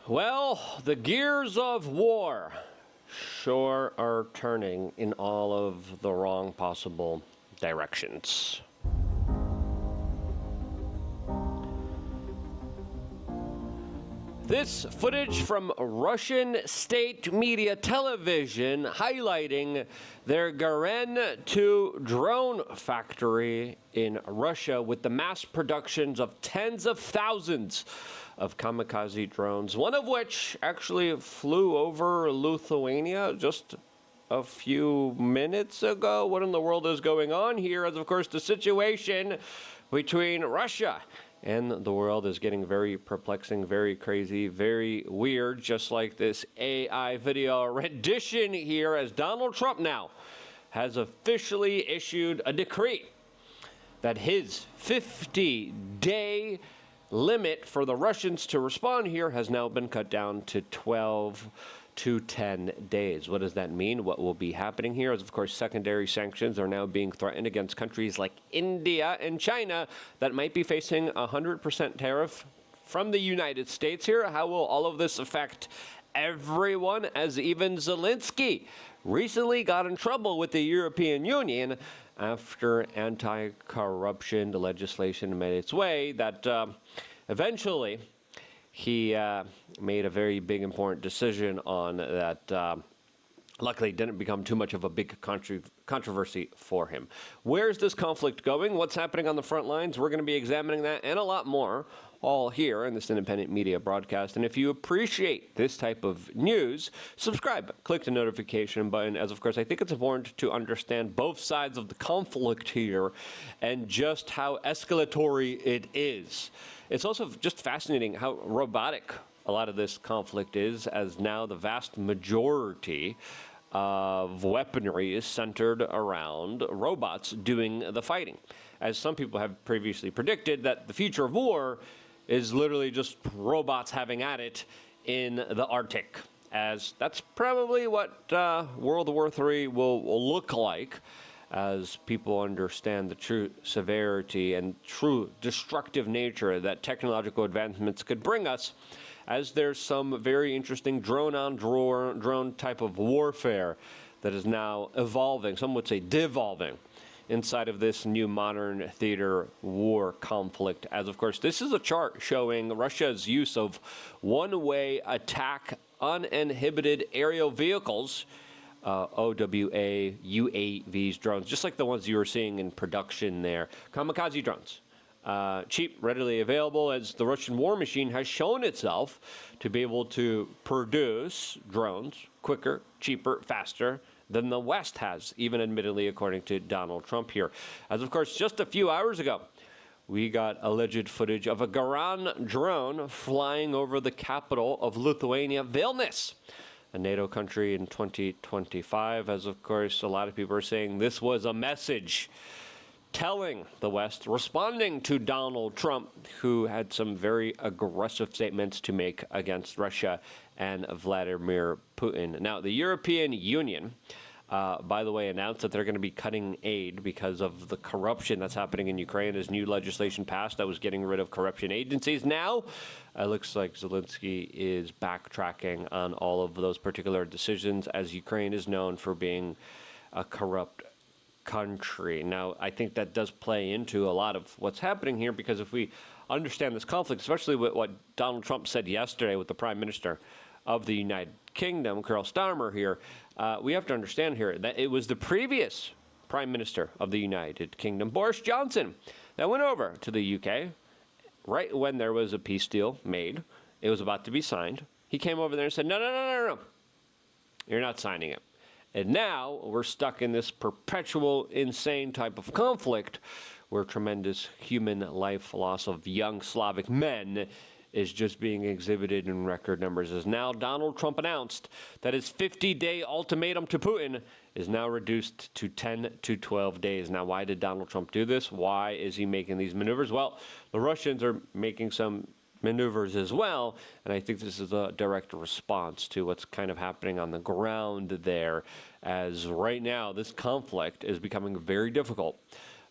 Well, the gears of war sure are turning in all of the wrong possible directions. This footage from Russian state media television highlighting their Garen 2 drone factory in Russia with the mass productions of tens of thousands of kamikaze drones, one of which actually flew over Lithuania just a few minutes ago. What in the world is going on here? As of course the situation between Russia and the world is getting very perplexing, very crazy, very weird, just like this AI video rendition here, as Donald Trump now has officially issued a decree that his 50-day limit for the Russians to respond here has now been cut down to 12 to 10 days. What does that mean? What will be happening here is, of course, secondary sanctions are now being threatened against countries like India and China that might be facing a 100% tariff from the United States here. How will all of this affect everyone, as even Zelensky recently got in trouble with the European Union after anti-corruption legislation made its way that eventually he made a very big, important decision on that. Luckily, didn't become too much of a big controversy for him. Where's this conflict going? What's happening on the front lines? We're going to be examining that and a lot more all here in this independent media broadcast. And if you appreciate this type of news, subscribe. Click the notification button, as of course I think it's important to understand both sides of the conflict here and just how escalatory it is. It's also just fascinating how robotic a lot of this conflict is, as now the vast majority of weaponry is centered around robots doing the fighting. As some people have previously predicted, that the future of war is literally just robots having at it in the Arctic, as that's probably what World War III will look like, as people understand the true severity and true destructive nature that technological advancements could bring us, as there's some very interesting drone-on-drone type of warfare that is now evolving, some would say devolving, inside of this new modern theater war conflict. As of course, this is a chart showing Russia's use of one-way attack uninhibited aerial vehicles, OWA, UAVs, drones, just like the ones you were seeing in production there. Kamikaze drones. Cheap, readily available, as the Russian war machine has shown itself to be able to produce drones quicker, cheaper, faster than the West has, even admittedly according to Donald Trump here. As of course, just a few hours ago, we got alleged footage of a Garan drone flying over the capital of Lithuania, Vilnius, a NATO country in 2025, as of course a lot of people are saying this was a message telling the West, responding to Donald Trump, who had some very aggressive statements to make against Russia and Vladimir Putin. Now, the European Union, by the way, announced that they're going to be cutting aid because of the corruption that's happening in Ukraine, as new legislation passed that was getting rid of corruption agencies. Now, it looks like Zelensky is backtracking on all of those particular decisions, as Ukraine is known for being a corrupt country. Now, I think that does play into a lot of what's happening here, because if we understand this conflict, especially with what Donald Trump said yesterday with the Prime Minister of the United Kingdom, Keir Starmer here, we have to understand here that it was the previous Prime Minister of the United Kingdom, Boris Johnson, that went over to the UK right when there was a peace deal made. It was about to be signed. He came over there and said, no, you're not signing it. And now we're stuck in this perpetual, insane type of conflict where tremendous human life loss of young Slavic men is just being exhibited in record numbers. As now Donald Trump announced that his 50-day ultimatum to Putin is now reduced to 10 to 12 days. Now, why did Donald Trump do this? Why is he making these maneuvers? Well, the Russians are making some maneuvers as well, and I think this is a direct response to what's kind of happening on the ground there, as right now this conflict is becoming very difficult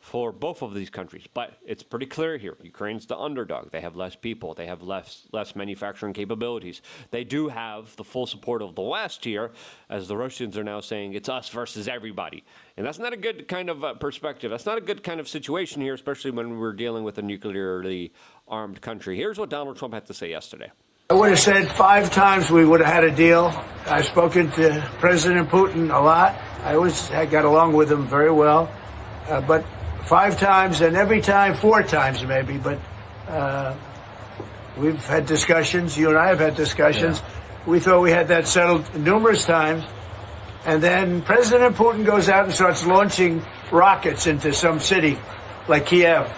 for both of these countries. But it's pretty clear here. Ukraine's the underdog. They have less people. They have less manufacturing capabilities. They do have the full support of the West here, as the Russians are now saying it's us versus everybody. And that's not a good kind of perspective. That's not a good kind of situation here, especially when we're dealing with a nuclearly armed country. Here's what Donald Trump had to say yesterday. I would have said 5 times we would have had a deal. I've spoken to President Putin a lot. I got along with him very well. But 5 times, and every time 4 times maybe, but we've had discussions. You and I have had discussions. Yeah. We thought we had that settled numerous times. And then President Putin goes out and starts launching rockets into some city like Kiev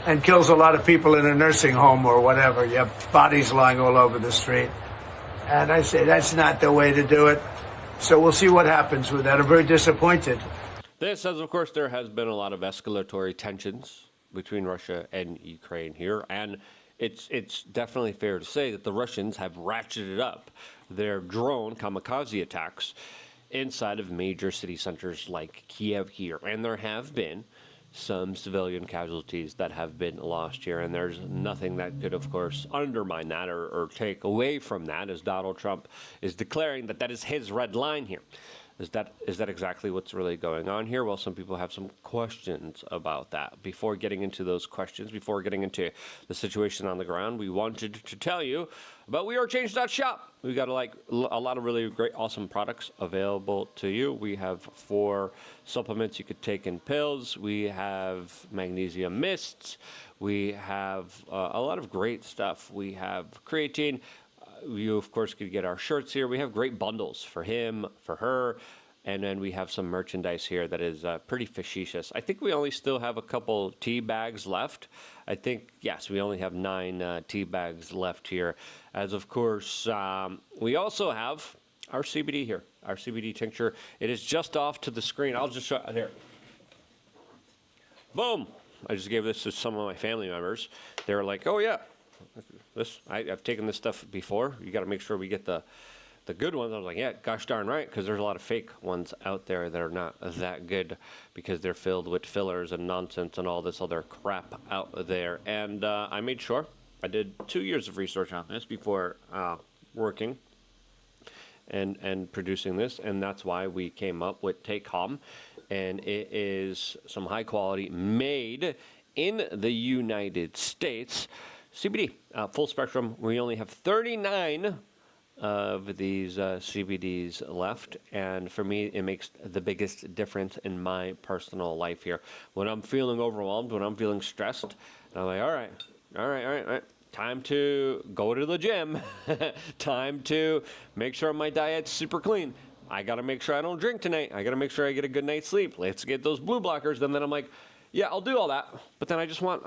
and kills a lot of people in a nursing home or whatever. You have bodies lying all over the street. And I say, that's not the way to do it. So we'll see what happens with that. I'm very disappointed. This says, of course, there has been a lot of escalatory tensions between Russia and Ukraine here, and it's definitely fair to say that the Russians have ratcheted up their drone kamikaze attacks inside of major city centers like Kiev here, and there have been some civilian casualties that have been lost here, and there's nothing that could, of course, undermine that or take away from that, as Donald Trump is declaring that that is his red line here. Is that exactly what's really going on here? Well, some people have some questions about that. Before getting into those questions, before getting into the situation on the ground, we wanted to tell you about WeAreChange.shop. We got a lot of really great, awesome products available to you. We have 4 supplements you could take in pills. We have magnesium mists. We have a lot of great stuff. We have creatine. You, of course, could get our shirts here. We have great bundles for him, for her, and then we have some merchandise here that is pretty facetious. I think we only still have a couple tea bags left. I think, yes, we only have 9 tea bags left here. As, of course, we also have our CBD here, our CBD tincture. It is just off to the screen. I'll just show here. Boom. I just gave this to some of my family members. They were like, oh, yeah. I've taken this stuff before. You got to make sure we get the good ones. I was like, yeah, gosh darn right, because there's a lot of fake ones out there that are not that good because they're filled with fillers and nonsense and all this other crap out there. And I made sure. I did 2 years of research on this before working and producing this, and that's why we came up with Take Home. And it is some high quality, made in the United States CBD, full spectrum. We only have 39 of these CBDs left, and for me, it makes the biggest difference in my personal life here. When I'm feeling overwhelmed, when I'm feeling stressed, I'm like, all right. Time to go to the gym. Time to make sure my diet's super clean. I got to make sure I don't drink tonight. I got to make sure I get a good night's sleep. Let's get those blue blockers. And then I'm like, yeah, I'll do all that, but then I just want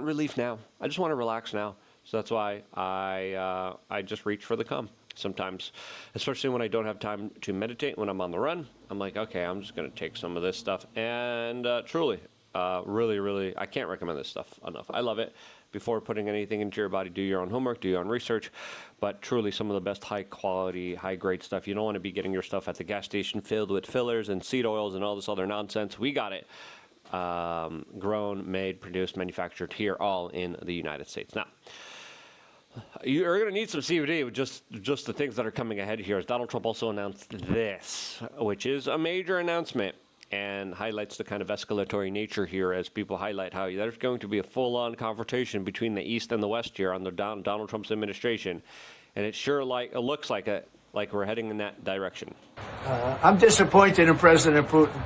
relief now. I just want to relax now. So that's why I just reach for the cum sometimes, especially when I don't have time to meditate. When I'm on the run, I'm like, okay, I'm just going to take some of this stuff. And truly, really, I can't recommend this stuff enough. I love it. Before putting anything into your body, do your own homework, do your own research. But truly, some of the best high-quality, high-grade stuff. You don't want to be getting your stuff at the gas station filled with fillers and seed oils and all this other nonsense. We got it. Grown, made, produced, manufactured here, all in the United States. Now, you're going to need some CBD with just the things that are coming ahead here. As Donald Trump also announced this, which is a major announcement and highlights the kind of escalatory nature here, as people highlight how there's going to be a full-on confrontation between the East and the West here under Donald Trump's administration, and it looks like we're heading in that direction. I'm disappointed in President Putin.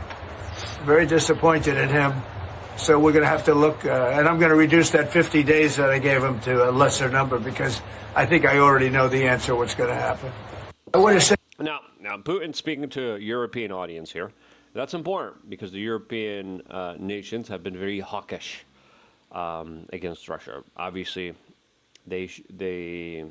Very disappointed in him. So we're going to have to look, and I'm going to reduce that 50 days that I gave him to a lesser number, because I think I already know the answer what's going to happen. I want to say now Putin speaking to a European audience here. That's important because the European nations have been very hawkish against Russia. Obviously, they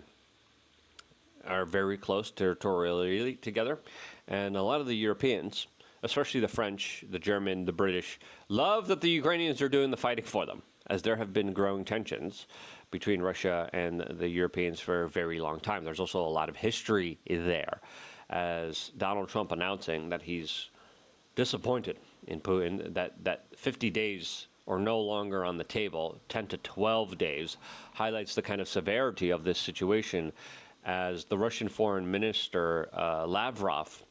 are very close territorially together, and a lot of the Europeans, especially the French, the German, the British, love that the Ukrainians are doing the fighting for them, as there have been growing tensions between Russia and the Europeans for a very long time. There's also a lot of history there, as Donald Trump announcing that he's disappointed in Putin, that 50 days or no longer on the table, 10 to 12 days, highlights the kind of severity of this situation, as the Russian Foreign Minister Lavrov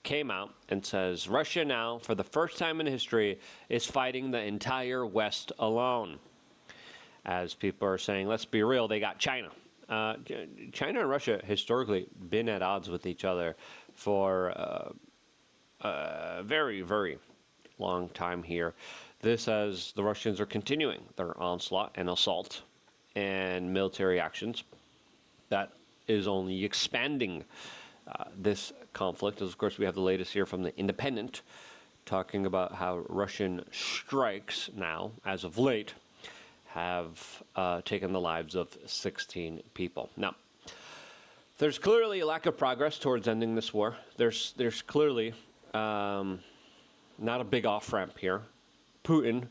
came out and says Russia now, for the first time in history, is fighting the entire West alone. As people are saying, let's be real, they got China. China and Russia historically been at odds with each other for a very, very long time here. This as the Russians are continuing their onslaught and assault and military actions. That is only expanding this conflict. As of course, we have the latest here from The Independent, talking about how Russian strikes now, as of late, have taken the lives of 16 people. Now, there's clearly a lack of progress towards ending this war. There's clearly not a big off-ramp here. Putin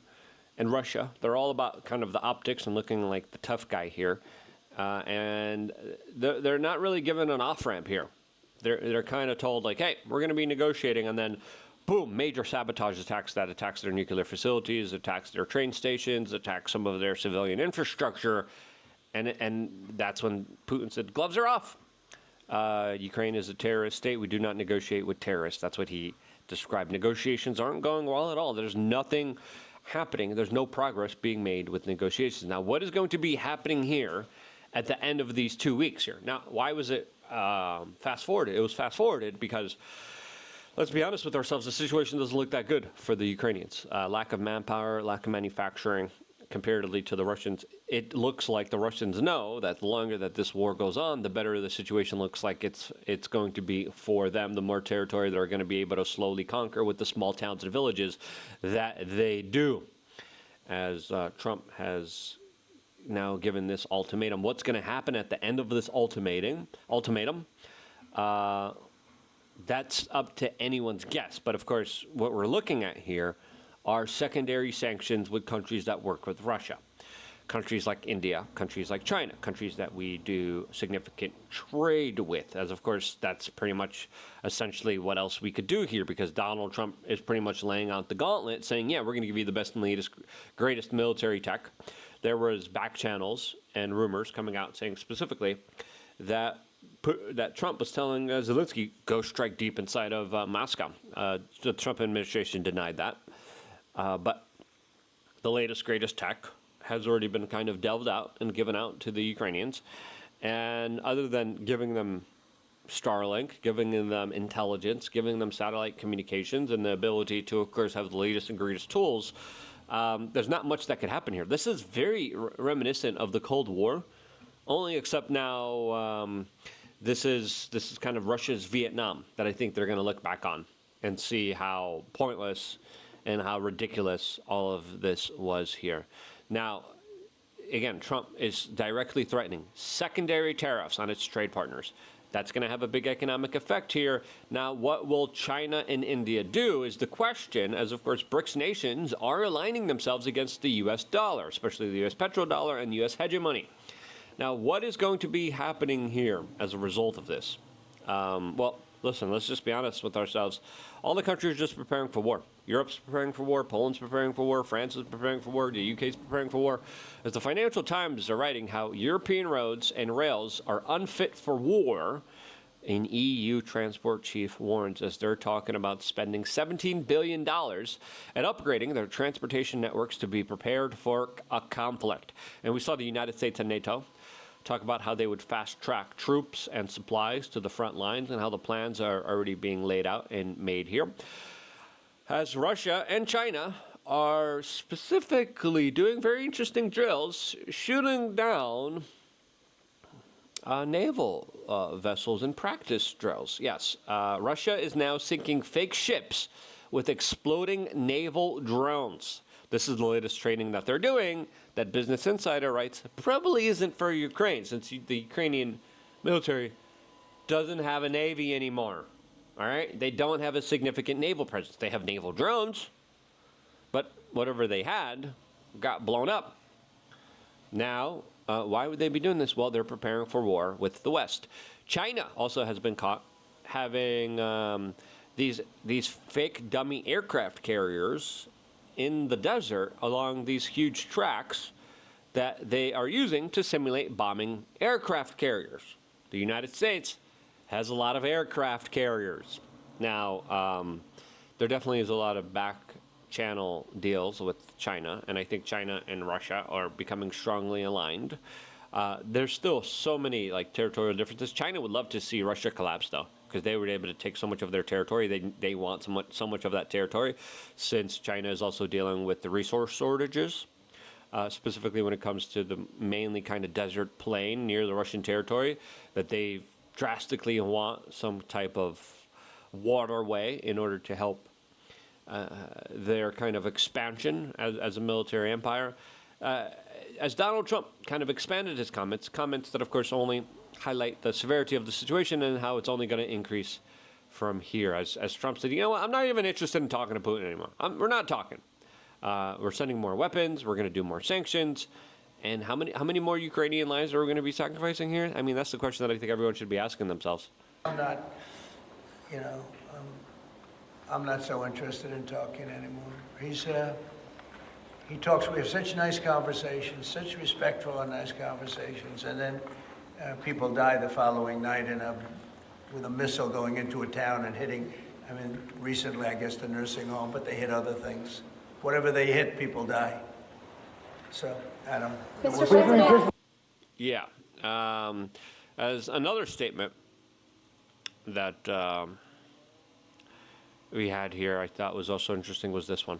and Russia, they're all about kind of the optics and looking like the tough guy here. And they're not really given an off-ramp here. They're kind of told, like, hey, we're going to be negotiating, and then boom, major sabotage attacks that attacks their nuclear facilities, attacks their train stations, attacks some of their civilian infrastructure, and that's when Putin said, gloves are off. Ukraine is a terrorist state. We do not negotiate with terrorists. That's what he described. Negotiations aren't going well at all. There's nothing happening. There's no progress being made with negotiations. Now, what is going to be happening here at the end of these 2 weeks here? Now, why was it fast-forwarded? It was fast-forwarded because, let's be honest with ourselves, the situation doesn't look that good for the Ukrainians. Lack of manpower, lack of manufacturing, comparatively to the Russians. It looks like the Russians know that the longer that this war goes on, the better the situation looks like it's going to be for them. The more territory they're going to be able to slowly conquer with the small towns and villages that they do. As Trump has now given this ultimatum. What's going to happen at the end of this ultimatum? That's up to anyone's guess. But of course, what we're looking at here are secondary sanctions with countries that work with Russia. Countries like India, countries like China, countries that we do significant trade with. As of course, that's pretty much essentially what else we could do here, because Donald Trump is pretty much laying out the gauntlet saying, yeah, we're going to give you the best and latest, greatest military tech. There was back channels and rumors coming out saying specifically that Trump was telling Zelensky, go strike deep inside of Moscow. The Trump administration denied that. But the latest, greatest tech has already been kind of delved out and given out to the Ukrainians. And other than giving them Starlink, giving them intelligence, giving them satellite communications, and the ability to, of course, have the latest and greatest tools, there's not much that could happen here. This is very reminiscent of the Cold War, only except now this is kind of Russia's Vietnam that I think they're going to look back on and see how pointless and how ridiculous all of this was here. Now, again, Trump is directly threatening secondary tariffs on its trade partners. That's going to have a big economic effect here. Now, what will China and India do is the question, as of course BRICS nations are aligning themselves against the U.S. dollar, especially the U.S. petrodollar and U.S. hegemony. Now, what is going to be happening here as a result of this? Well, listen, let's just be honest with ourselves. All the countries are just preparing for war. Europe's preparing for war. Poland's preparing for war. France is preparing for war. The UK's preparing for war. As the Financial Times are writing how European roads and rails are unfit for war, an EU transport chief warns as they're talking about spending $17 billion at upgrading their transportation networks to be prepared for a conflict. And we saw the United States and NATO talk about how they would fast-track troops and supplies to the front lines and how the plans are already being laid out and made here. As Russia and China are specifically doing very interesting drills, shooting down naval vessels in practice drills. Yes, Russia is now sinking fake ships with exploding naval drones. This is the latest training that they're doing that Business Insider writes probably isn't for Ukraine, since the Ukrainian military doesn't have a navy anymore. All right? They don't have a significant naval presence. They have naval drones, but whatever they had got blown up. Now, why would they be doing this? Well, they're preparing for war with the West. China also has been caught having these fake dummy aircraft carriers in the desert along these huge tracks that they are using to simulate bombing aircraft carriers. The United States has a lot of aircraft carriers. Now, there definitely is a lot of back channel deals with China, and I think China and Russia are becoming strongly aligned. There's still so many territorial differences. China would love to see Russia collapse, though, because they were able to take so much of their territory. They want so much of that territory, since China is also dealing with the resource shortages, specifically when it comes to the mainly kind of desert plain near the Russian territory, that they drastically want some type of waterway in order to help their kind of expansion as a military empire. As Donald Trump kind of expanded his comments that of course only highlight the severity of the situation and how it's only going to increase from here. As Trump said, you know what, I'm not even interested in talking to Putin anymore. We're not talking. We're sending more weapons. We're going to do more sanctions. And how many more Ukrainian lives are we going to be sacrificing here? I mean, that's the question that I think everyone should be asking themselves. I'm not, I'm not so interested in talking anymore. He talks, we have such nice conversations, such respectful and nice conversations, and then people die the following night with a missile going into a town and hitting, recently I guess the nursing home, but they hit other things. Whatever they hit, people die. So, I don't know. Mr. President. Yeah. As another statement that we had here, I thought was also interesting, was this one.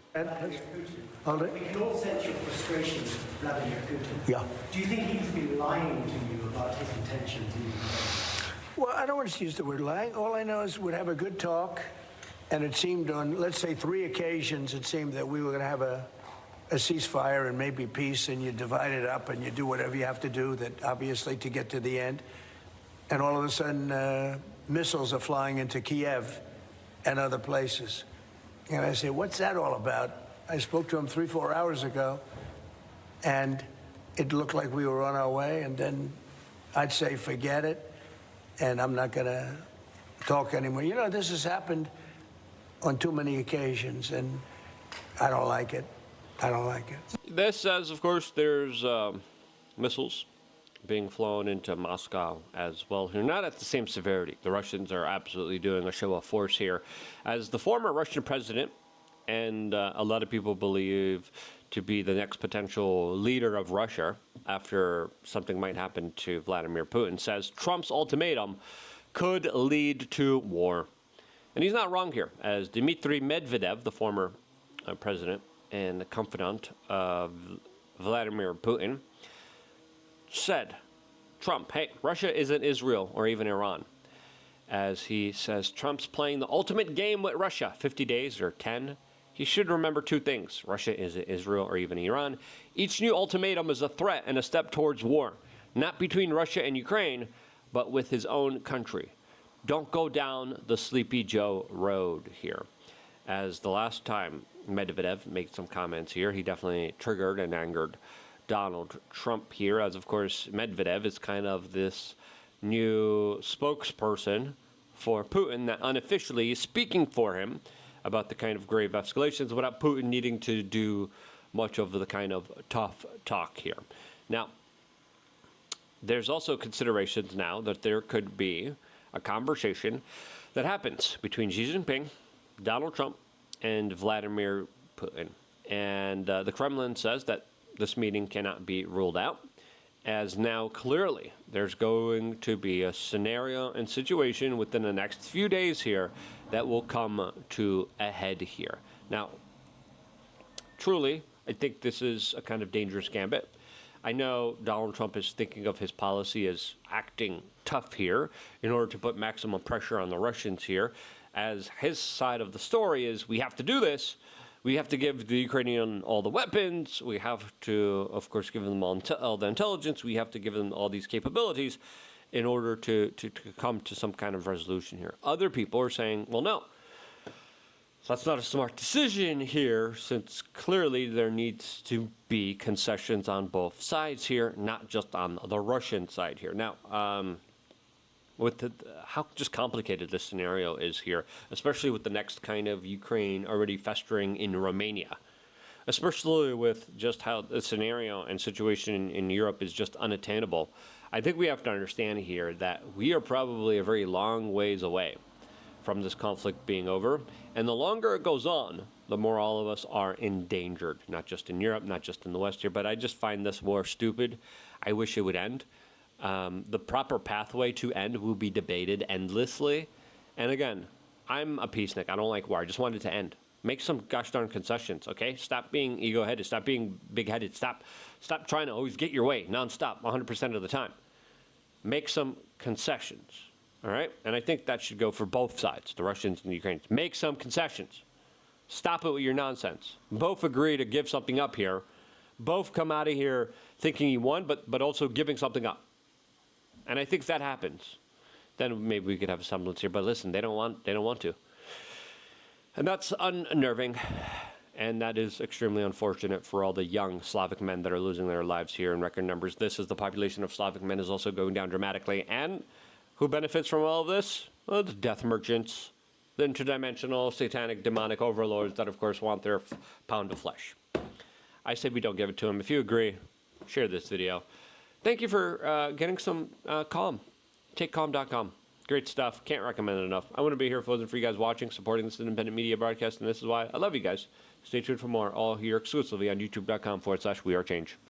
Hold it. We can all sense your frustration with Vladimir Putin. Yeah. Do you think he's been lying to you about his intentions in Ukraine? Well, I don't want to use the word lying. All I know is we'd have a good talk, and it seemed on, let's say, 3 occasions, it seemed that we were going to have a ceasefire and maybe peace, and you divide it up and you do whatever you have to do, that obviously to get to the end. And all of a sudden, missiles are flying into Kiev and other places. And I say, what's that all about? I spoke to him 3-4 hours ago, and it looked like we were on our way, and then I'd say, forget it, and I'm not going to talk anymore. You know, this has happened on too many occasions, and I don't like it. I don't like it. This says, of course, there's missiles being flown into Moscow as well here. Not at the same severity. The Russians are absolutely doing a show of force here. As the former Russian president, and a lot of people believe to be the next potential leader of Russia after something might happen to Vladimir Putin, says Trump's ultimatum could lead to war. And he's not wrong here, as Dmitry Medvedev, the former president and the confidant of Vladimir Putin, said, Trump, hey, Russia isn't Israel or even Iran. As he says, Trump's playing the ultimate game with Russia, 50 days or 10. He should remember 2 things. Russia isn't Israel or even Iran. Each new ultimatum is a threat and a step towards war, not between Russia and Ukraine, but with his own country. Don't go down the Sleepy Joe road here. As the last time Medvedev made some comments here, he definitely triggered and angered Donald Trump here, as of course Medvedev is kind of this new spokesperson for Putin that unofficially is speaking for him about the kind of grave escalations without Putin needing to do much of the kind of tough talk here. Now, there's also considerations now that there could be a conversation that happens between Xi Jinping, Donald Trump, and Vladimir Putin. And the Kremlin says that this meeting cannot be ruled out, as now clearly there's going to be a scenario and situation within the next few days here that will come to a head here. Now, truly, I think this is a kind of dangerous gambit. I know Donald Trump is thinking of his policy as acting tough here in order to put maximum pressure on the Russians here, as his side of the story is, we have to do this. We have to give the Ukrainian all the weapons. We have to, of course, give them all the intelligence. We have to give them all these capabilities in order to come to some kind of resolution here. Other people are saying, well, no, that's not a smart decision here, since clearly there needs to be concessions on both sides here, not just on the Russian side here. Now, with how just complicated this scenario is here, especially with the next kind of Ukraine already festering in Romania, especially with just how the scenario and situation in Europe is just unattainable. I think we have to understand here that we are probably a very long ways away from this conflict being over. And the longer it goes on, the more all of us are endangered, not just in Europe, not just in the West here, but I just find this war stupid. I wish it would end. The proper pathway to end will be debated endlessly. And again, I'm a peacenik. I don't like war. I just want it to end. Make some gosh darn concessions, okay? Stop being ego-headed. Stop being big-headed. Stop trying to always get your way nonstop 100% of the time. Make some concessions, all right? And I think that should go for both sides, the Russians and the Ukrainians. Make some concessions. Stop it with your nonsense. Both agree to give something up here. Both come out of here thinking you won, but also giving something up. And I think if that happens, then maybe we could have a semblance here. But listen, they don't want to. And that's unnerving. And that is extremely unfortunate for all the young Slavic men that are losing their lives here in record numbers. This is the population of Slavic men is also going down dramatically. And who benefits from all of this? Well, the death merchants, the interdimensional, satanic, demonic overlords that, of course, want their pound of flesh. I say we don't give it to them. If you agree, share this video. Thank you for getting some Calm. TakeCalm.com. Great stuff. Can't recommend it enough. I want to be here for you guys watching, supporting this independent media broadcast, and this is why I love you guys. Stay tuned for more, all here exclusively on youtube.com/wearechange.